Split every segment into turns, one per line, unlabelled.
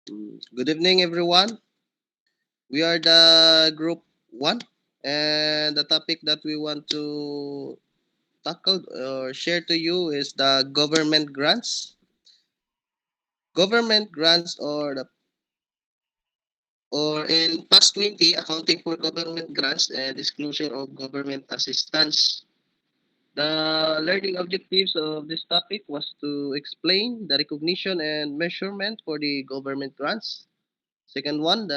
Good evening, everyone. We are the group one, and the topic that we want to tackle or share to you is the government grants. Government grants or in past 20 accounting for government grants and disclosure of government assistance. The learning objectives of this topic was to explain the recognition and measurement for the government grants. Second one,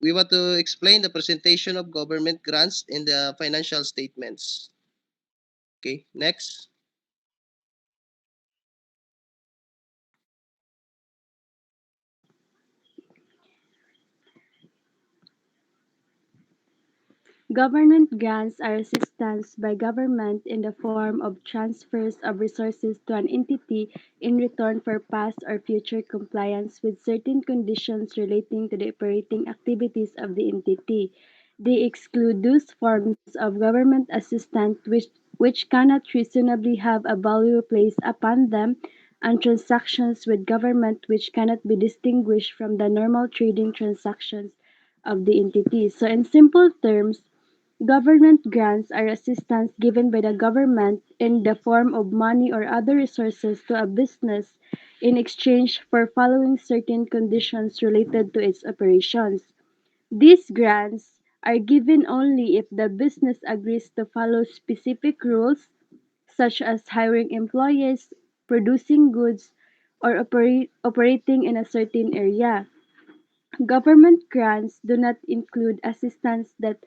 we want to explain the presentation of government grants in the financial statements. Okay, next.
Government grants are assistance by government in the form of transfers of resources to an entity in return for past or future compliance with certain conditions relating to the operating activities of the entity. They exclude those forms of government assistance which cannot reasonably have a value placed upon them and transactions with government which cannot be distinguished from the normal trading transactions of the entity. So in simple terms, government grants are assistance given by the government in the form of money or other resources to a business in exchange for following certain conditions related to its operations. These grants are given only if the business agrees to follow specific rules such as hiring employees, producing goods, or operating in a certain area. Government grants do not include assistance that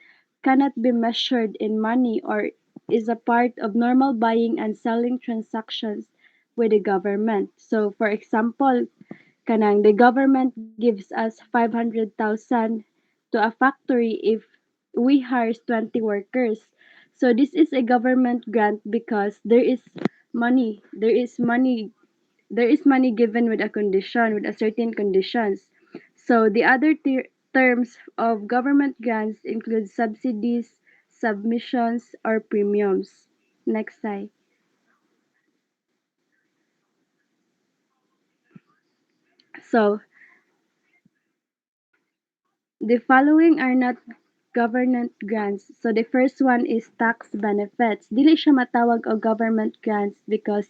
cannot be measured in money or is a part of normal buying and selling transactions with the government. So for example, the government gives us 500,000 to a factory if we hire 20 workers. So this is a government grant because money, there is money there is money given with a condition, with a certain conditions. So the other terms of government grants include subsidies, submissions, or premiums. Next slide. So the following are not government grants. So the first one is tax benefits. Dili siya matawag og government grants because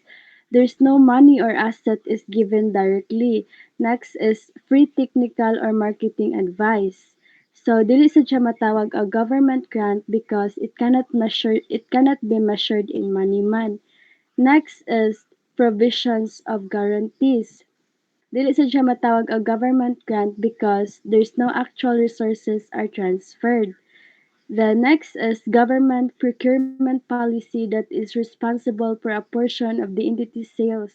there's no money or asset is given directly. Next is free technical or marketing advice. So dili siya matawag og government grant because it cannot be measured in money man. Next is provisions of guarantees. Dili sad siya matawag og government grant because there's no actual resources are transferred. The next is government procurement policy that is responsible for a portion of the entity's sales.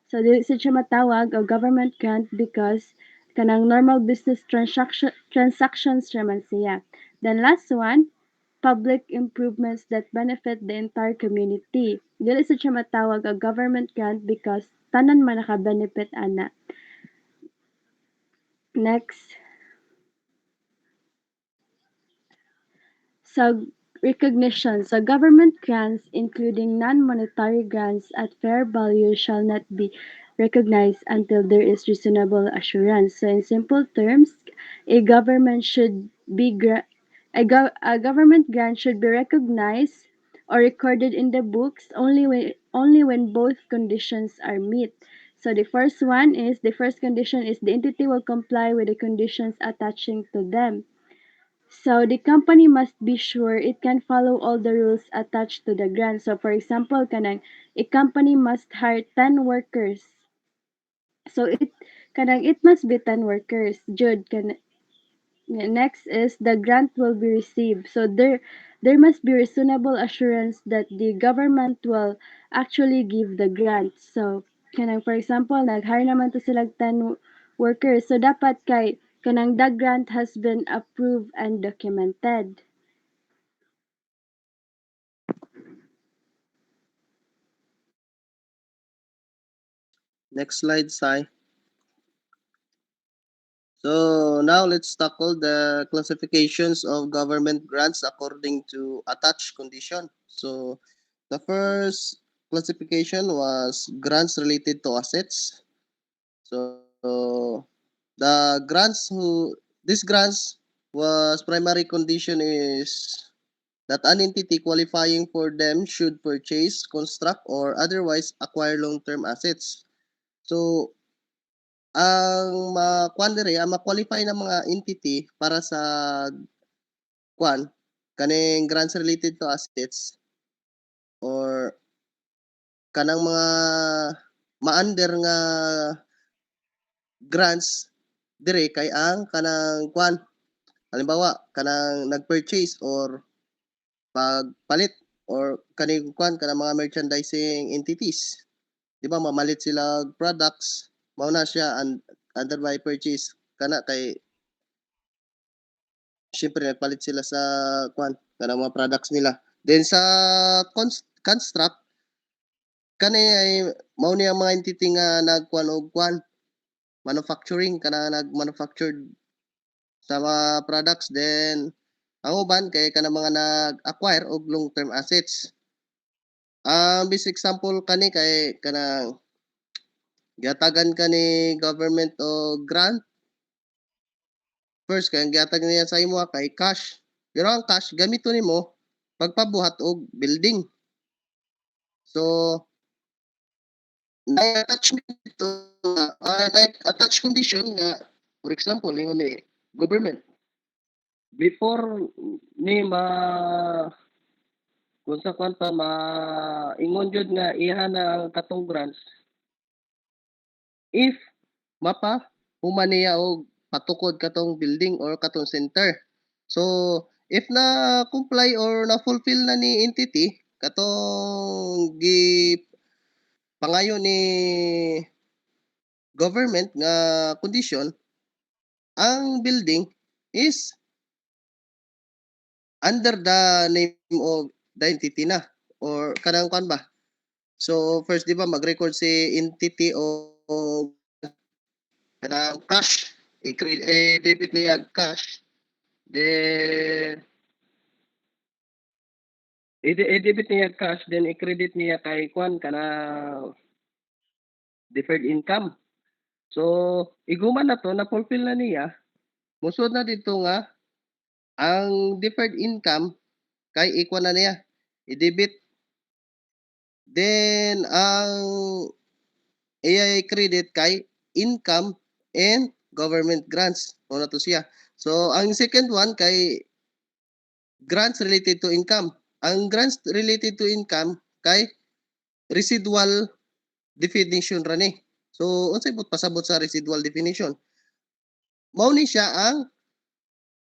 So dili sad siya matawag og government grant because kanang normal business transactions raman siya. Then last one, public improvements that benefit the entire community. Dili sad siya matawag og government grant because tanan man naka-benefit ana. Next, so recognition. So government grants, including non-monetary grants at fair value, shall not be recognized until there is reasonable assurance. So in simple terms, a government should be a government grant should be recognized or recorded in the books only when both conditions are met. So the first condition is the entity will comply with the conditions attaching to them. So the company must be sure it can follow all the rules attached to the grant. So for example, a company must hire 10 workers. So it must be 10 workers. Jud next is the grant will be received. So there must be reasonable assurance that the government will actually give the grant. So for example, nag-hire naman to sila 10 workers. So dapat kay the grant has been approved and documented.
Next slide, Sai. So now let's tackle the classifications of government grants according to attached condition. So the first classification was grants related to assets. So So the grants who this grants was primary condition is that an entity qualifying for them should purchase, construct, or otherwise acquire long-term assets. So, ang makuan diri, ang ma-qualify na mga entity para sa kuan kaning grants related to assets or kanang mga ma-under nga grants dire kay ang kanang kuan halimbawa kanang nag-purchase or pagpalit or kaning kuan kanang mga merchandising entities. Di ba mamalit sila og products mao na siya under by purchase kana kay syempre nagpalit sila sa kuan kanang mga products nila. Then sa construct kani ay mao ni ang mga entity nga nagkuan og kuan manufacturing kana nag-manufactured sa mga products then ang uban kay kanang mga nag-acquire og long-term assets. Ang best example kani kay kanang giatagan ka ni government o grant. First kay ang gihatag niya sa imo kay cash. Pero ang cash gamiton nimo pagpabuhat og building. So na-attach nito na-attach condition nga for example ingon ni government before ni kung sa kwan pa ingon jud nga iha na ang katong grants if mapa human niya og patukod katong building or katong center. So if na comply or na fulfill na ni entity katong pangayo ni government nga condition, ang building is under the name of the entity na or kanang kwan ba. So first di ba mag-record si entity o kanang cash debit niya cash then i-debit niya cash then i-credit niya kay kwan kana deferred income. So iguman na to na fulfill na niya musod na dito nga ang deferred income kay equal na niya i-debit then ang AI credit kay income and government grants o na to siya. So ang second one kay grants related to income. Ang grants related to income kay residual definition ra ni. So unsay but pasabot sa residual definition? Mao ni siya ang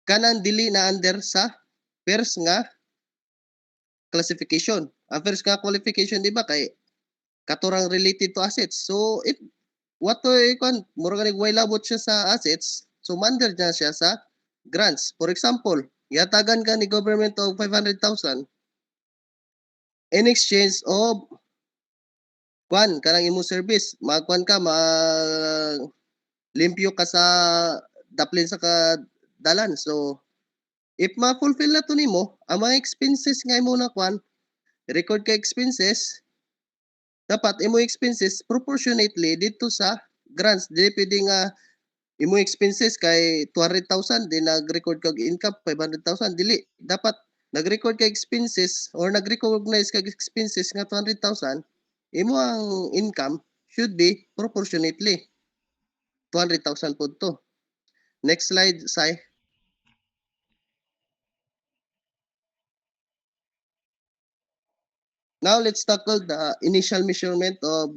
kanang dili na under sa first nga classification. Ang first nga qualification di ba kay katurang related to assets. So if what to ikon mura ka way labot siya sa assets, so mandar na siya sa grants. For example, yatagan ka ni government og 500,000 in exchange of kwan kanang imo service magkwan ka limpyo ka sa daplin sa dalan. So if ma-fulfill na to nimo ang mga expenses nga imo na kwan record ka expenses dapat imo expenses proportionately dito sa grants dili pwede nga imo expenses kay 200,000 din nag-record kag income 500,000 dili dapat nag-record kag expenses or nag-recognize kag expenses nga 200,000 imo ang income should be proportionately 200,000 pud to. Next slide, Sai. Now let's tackle the initial measurement of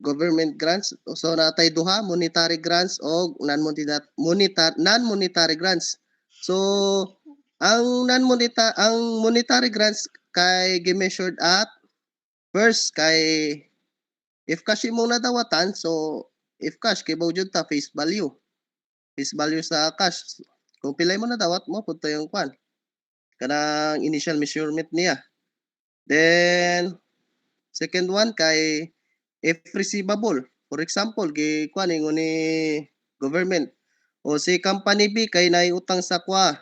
government grants. So natay duha monetary grants o non-monetary grants. So ang monetary grants kay gi-measured at first kay if cash imong nadawatan so if cash kay jud ta face value. Face value sa cash. Kung pilay mo nadawat mo pud yung kwan kanang initial measurement niya. Then second one kay if receivable. For example, kuan ingon ni government o si company B kay nay utang sa kwa.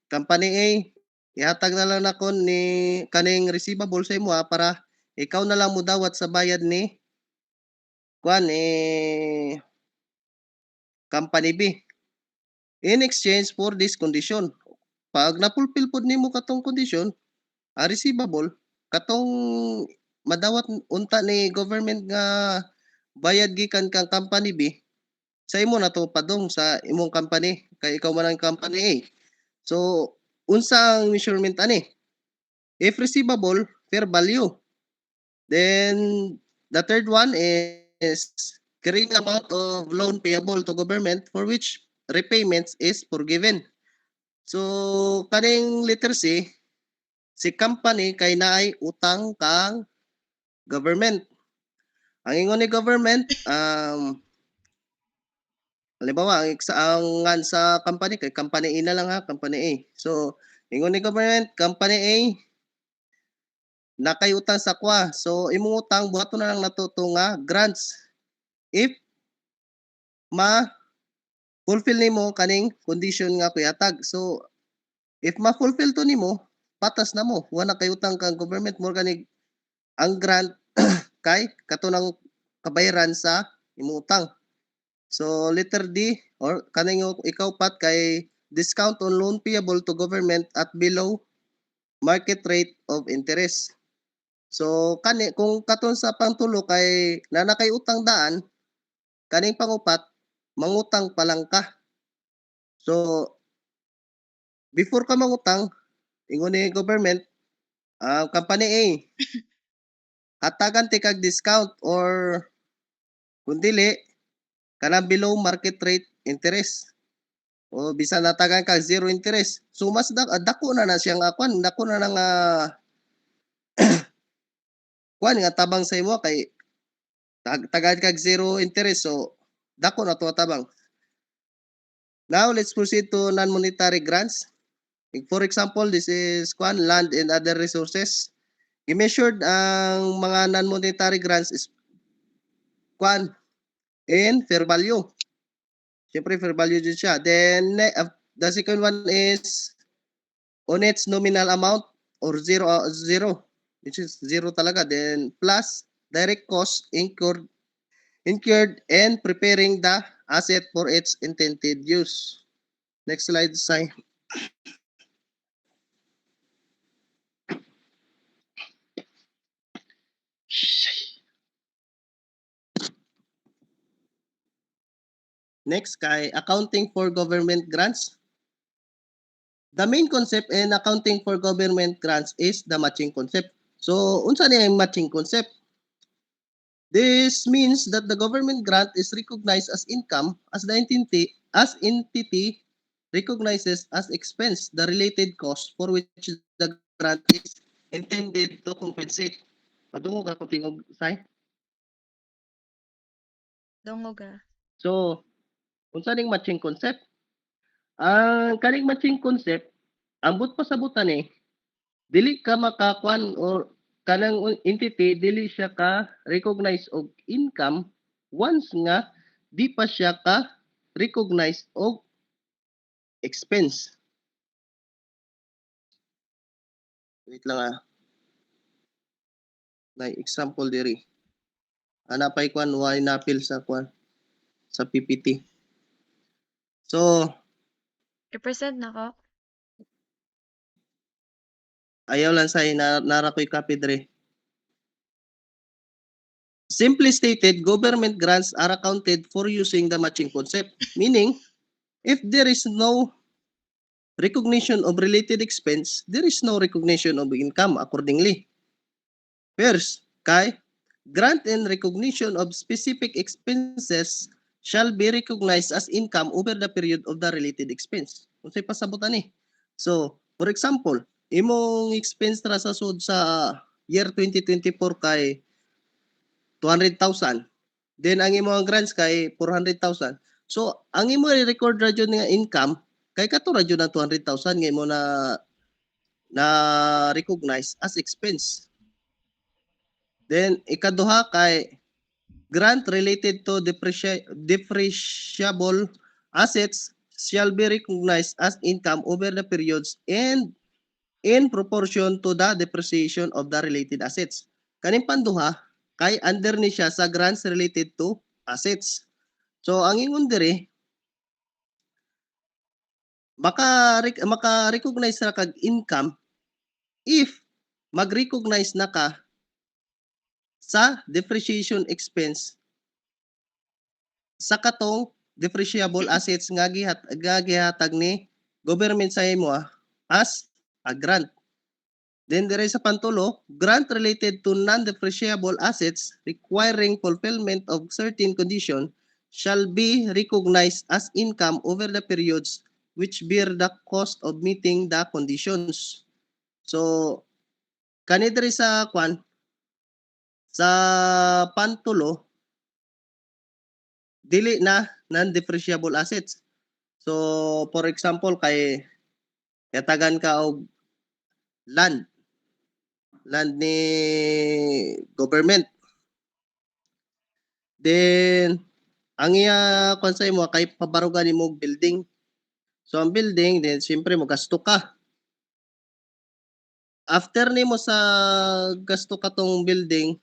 Company A ihatag na lang nako ni kaning receivable sa imo para ikaw na lang mo dawat sa bayad ni company B. In exchange for this condition, pag napulpil pod nimo katong condition, receivable katong madawat unta ni government nga bayad gikan kang company B, sa imo na to padong sa imong company kay ikaw man ang company A. So unsa ang measurement ani? If receivable, fair value. Then the third one is carrying amount of loan payable to government for which repayments is forgiven. So kaning letter C, si company kay naay utang kang government. Ang ingon ni government, halimbawa, ang ngan sa company kay company A na lang ha, company A. So ingon ni government, company A nakay utang sa kwa. So imong utang buhaton na lang nato nga grants if ma-fulfill nimo kaning condition nga kuyatag. So if ma-fulfill to nimo, patas na mo. Wala kay utang kang government mo kanig ang grant kay katunang kabayaran sa imong utang. So letter D or kaning ikaw pat kay discount on loan payable to government at below market rate of interest. So kani kung katon sa pangtulo kay nanakay utang daan, kaning pangupat mangutang pa lang ka. So before ka mangutang, ingon ni government, company A, hatagan ti kag discount or kung dili kanang below market rate interest. O bisan natagan kag zero interest. So mas dako na siyang kwan, dako na nga kwan nga tabang sa imo kay tagad kag zero interest. So dako na to tabang. Now let's proceed to non-monetary grants. For example, this is kwan land and other resources. I-measured ang mga non-monetary grants is kwan in fair value. Siyempre fair value din siya. Then the second one is on its nominal amount or zero which is zero talaga. Then plus direct cost incurred and preparing the asset for its intended use. Next slide, Sai. Next kay accounting for government grants. The main concept in accounting for government grants is the matching concept. So unsa ni ang matching concept? This means that the government grant is recognized as income as the entity recognizes as expense the related cost for which the grant is intended to compensate. Padungog ako tingog, Sai.
Dungog ah.
So, unsa ning matching concept? Ang kaning matching concept, ambot pa sa butan dili ka makakuan or kanang entity dili siya ka recognize og income once nga di pa siya ka recognize og expense. Wait lang May example diri. Ana pay kuan why napil sa kuan sa PPT. So,
I-present na ko.
ayaw lang sa nara ko'y copy diri. Simply stated, government grants are accounted for using the matching concept. Meaning, if there is no recognition of related expense, there is no recognition of income accordingly. First, kay grant and recognition of specific expenses shall be recognized as income over the period of the related expense. Unsay pasabutan ni? So, for example, imong expense ra sa sud sa year 2024 kay 200,000. Then ang imong grants kay 400,000. So, ang imo i-record ra jud nga income kay kato ra jud ang 200,000 nga imo na recognize as expense. Then ikaduha kay grant related to depreciable assets shall be recognized as income over the periods and in proportion to the depreciation of the related assets. Kaning panduha kay under ni siya sa grants related to assets. So ang ingon diri maka-recognize na kag income if mag-recognize na ka sa depreciation expense sa katong depreciable assets nga gihatag ni government sa imo as a grant. Then there is a pantulo, grant related to non-depreciable assets requiring fulfillment of certain condition shall be recognized as income over the periods which bear the cost of meeting the conditions. So, kani diri sa kwan sa pantulo dili na non-depreciable assets. So, for example kay yatagan ka og land ni government. Then ang iya kwan sa imo kay pabarugan nimo og building. So ang building then siyempre mogasto ka. After nimo sa gasto ka tong building,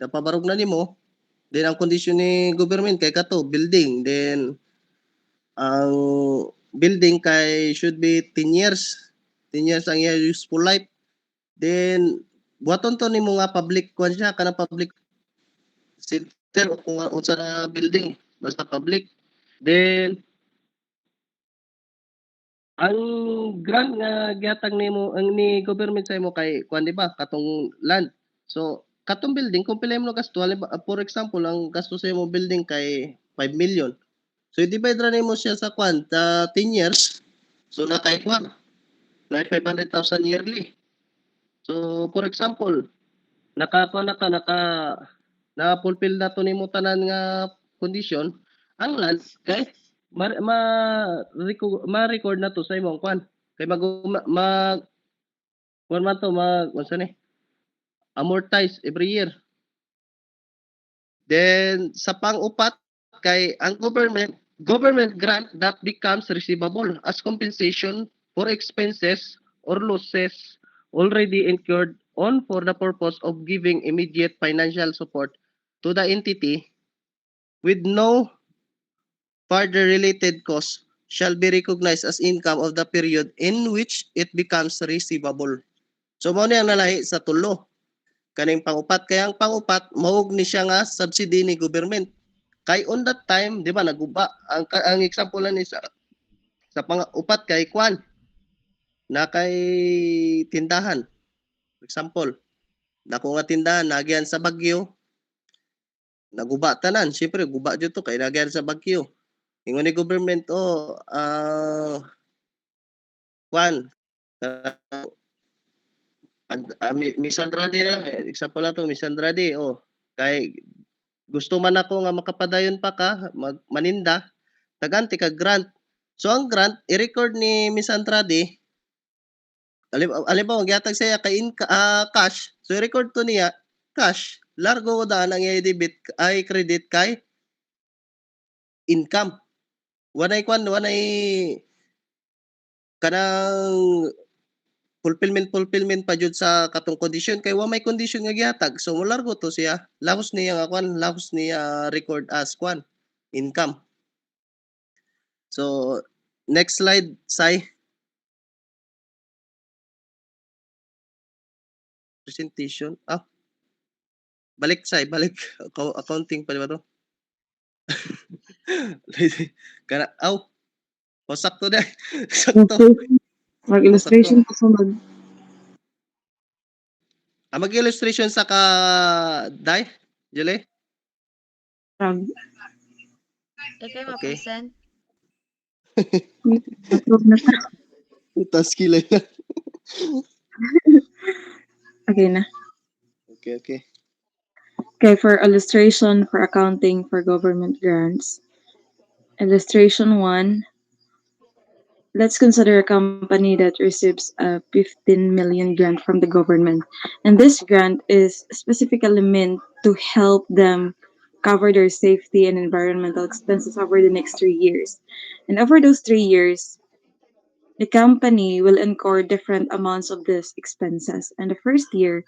napabarog na nimo, then ang kondisyon ni government kay kato building, then ang building kay should be 10 years. 10 years ang iya useful life. Then buhaton to nimo nga public kwan siya kana public center o kung unsa na building basta public. Then ang grant nga gihatag nimo ang ni government sa imo kay kuan di ba katong land. So katong building kung pila imong gasto for example ang gasto sa imo building kay 5 million. So i-divide ra nimo siya sa kuan ta 10 years. So na kay kuan na 500,000 yearly. So for example naka kuan na ka na fulfill na to nimo tanan nga kondisyon ang land kay ma-record na to sa imong kwan kay mag kwan man to mag unsa ni amortize every year. Then sa pang-upat kay ang government grant that becomes receivable as compensation for expenses or losses already incurred on for the purpose of giving immediate financial support to the entity with no further related costs shall be recognized as income of the period in which it becomes receivable. So mao ni ang nalahi sa tulo. Kaning pangupat kay ang pangupat maog ni siya nga subsidy ni government. Kay on that time, di ba naguba ang example ni sa pangupat kay kwan na kay tindahan. For example, nako nga tindahan nagyan sa Bagyo, naguba tanan. Siyempre guba jud to kay nagyan sa Bagyo. Ingon ni government kwan Miss Andrade na, example na to, Miss Andrade, kay gusto man ako nga makapadayon pa ka, maninda, taganti ka grant. So ang grant, i-record ni Miss Andrade, alimbawa, magyatag siya kay cash, so i-record to niya, cash, largo ko daan ang i-debit, ay credit kay income. Wanay kanang fulfillment pa jud sa katong condition kay wa may condition nga gihatag so molargo to siya lahos niya record as kwan income. So next slide say presentation balik accounting pa ba to kana sakto na sakto
Mag-illustration po sunod.
mag-illustration sa ka Day Julie.
Ikay
Okay.
ma-present.
Approve na siya.
Task kilay na.
Okay na.
Okay.
Okay, for illustration for accounting for government grants. Illustration 1. Let's consider a company that receives a 15 million grant from the government. And this grant is specifically meant to help them cover their safety and environmental expenses over the next 3 years. And over those 3 years, the company will incur different amounts of these expenses. And the first year,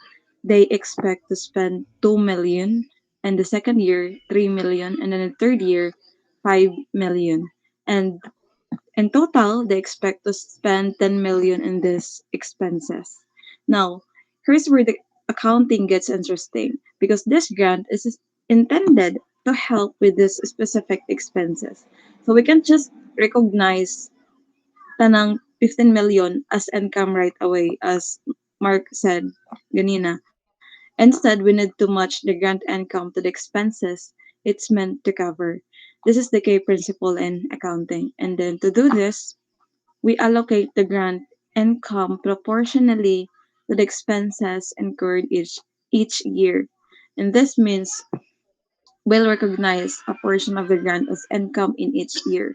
they expect to spend 2 million, and the second year 3 million, and then the third year 5 million. And in total, they expect to spend 10 million in these expenses. Now, here's where the accounting gets interesting because this grant is intended to help with these specific expenses. So we can't just recognize tanang 15 million as income right away, as Mark said ganina. Instead, we need to match the grant income to the expenses it's meant to cover. This is the key principle in accounting. And then to do this, we allocate the grant income proportionally to the expenses incurred each year. And this means we'll recognize a portion of the grant as income in each year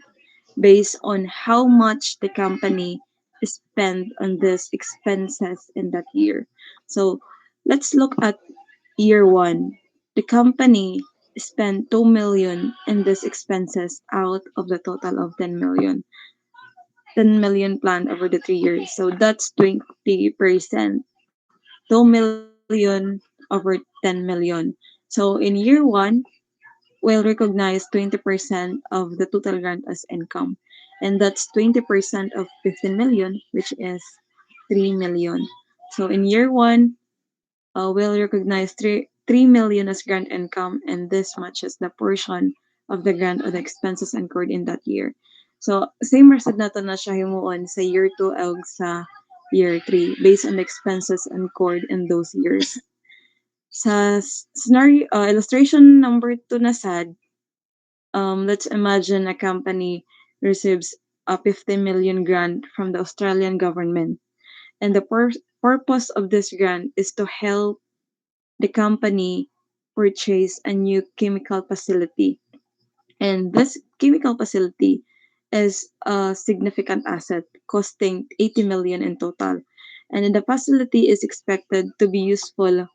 based on how much the company spent on these expenses in that year. So let's look at year one. The company spent 2 million in these expenses out of the total of 10 million planned over the 3 years. So that's 20%. 2 million over 10 million. So in year one, we'll recognize 20% of the total grant as income. And that's 20% of 15 million, which is 3 million. So in year one, will recognize 3 million as grant income, and this matches the portion of the grant or the expenses incurred in that year. So same rasad nato na siya himuon sa year 2 ug sa year 3 based on the expenses incurred in those years. Sa scenario illustration number 2 na sad, let's imagine a company receives a 50 million grant from the Australian government, and the purpose of this grant is to help the company purchased a new chemical facility. And this chemical facility is a significant asset, costing 80 million in total. And the facility is expected to be useful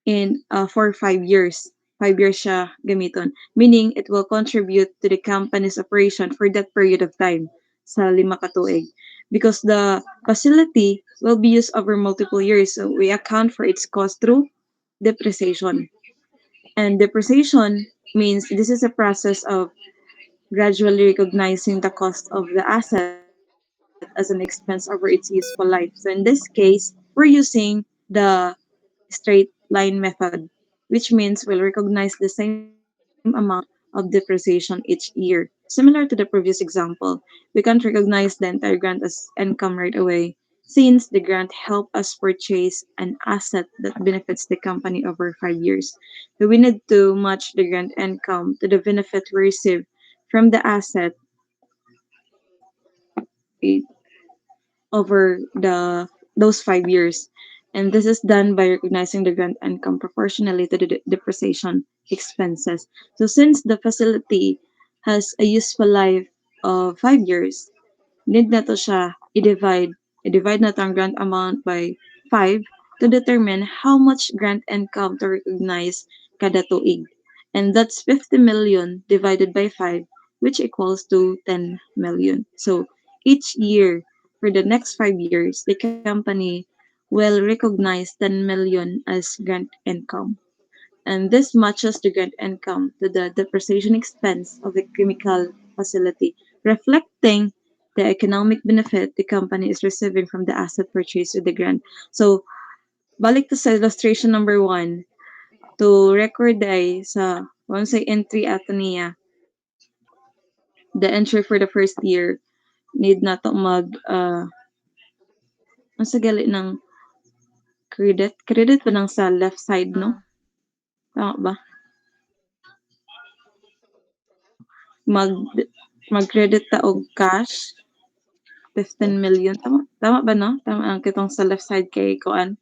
in for 5 years. 5 years siya gamiton, meaning it will contribute to the company's operation for that period of time sa 5 ka tuig. Because the facility will be used over multiple years, so we account for its cost through depreciation. And depreciation means this is a process of gradually recognizing the cost of the asset as an expense over its useful life. So in this case, we're using the straight line method, which means we'll recognize the same amount of depreciation each year. Similar to the previous example, we can't recognize the entire grant as income right away since the grant helped us purchase an asset that benefits the company over 5 years. So we need to match the grant income to the benefit we receive from the asset eh, over those 5 years. And this is done by recognizing the grant income proportionally to the depreciation expenses. So since the facility has a useful life of 5 years, need na to siya i-divide na to ang grant amount by 5 to determine how much grant income to recognize kada tuig. And that's 50 million divided by 5, which equals to 10 million. So each year, for the next 5 years, the company will recognize 10 million as grant income. And this matches the grant income to the depreciation expense of the chemical facility, reflecting the economic benefit the company is receiving from the asset purchased with the grant. So, balik to sa illustration number 1, to record ay sa once say entry ato niya, the entry for the first year need na to mag ang sa gali ng credit pa ng sa left side, no?
Ah,
Tama ba? Mag mag-credit ta og cash 15 million, tama tama ba, no? Tama ang kitong sa left side kay kuan,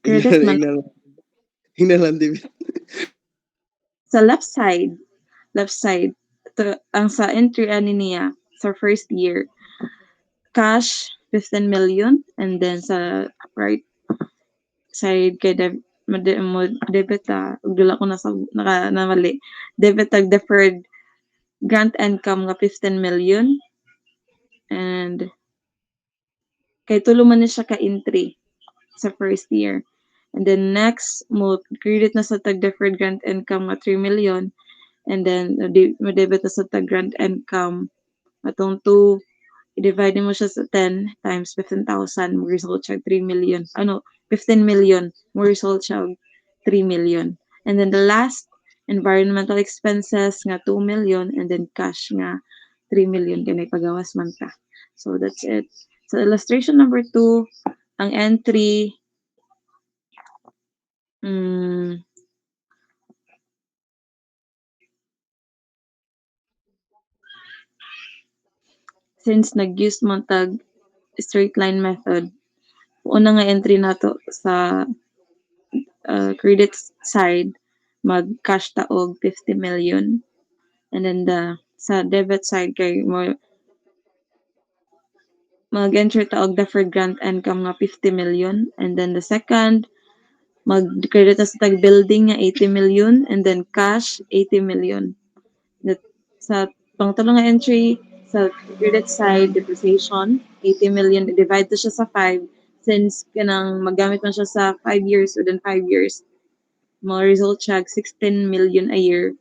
credit man
Hinalang hinalang din.
sa left side to ang sa entry ani niya sa first year, cash 15 million, and then sa right side kay mo debit ug dula ko na sa namali, debit tag deferred grant income nga 15 million, and kay tulo man ni siya ka entry sa first year. And then next, mo credit na sa tag deferred grant income nga 3 million. And then mo-debit na sa tag grant income atong 2, i-divide mo siya sa 10 times 15,000, mo result siya 3 million. Ano, 15 million, mo result siya 3 million. And then the last, environmental expenses nga 2 million, and then cash nga 3 million kanay pagawas man ta. So that's it. So illustration number 2, ang entry, mm, since nag-use man tag straight line method, una nga entry nato sa credit side, mag-cash ta og 50 million. And then sa debit side kay mo mag-enter ta og deferred grant income nga 50 million. And then the second, mag-credit ta sa tag building nga 80 million, and then cash 80 million. That, sa pangtulo nga entry sa credit side, depreciation 80 million, divide to siya sa 5 since kanang magamit man siya sa 5 years, within 5 years mo result siya 16 million a year.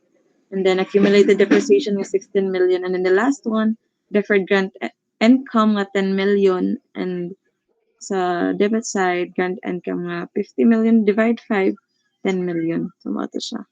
And then accumulated depreciation nga 16 million. And then the last one, deferred grant income nga 10 million. And sa debit side, grant income nga 50 million, divide 5, 10 million. So, mo siya.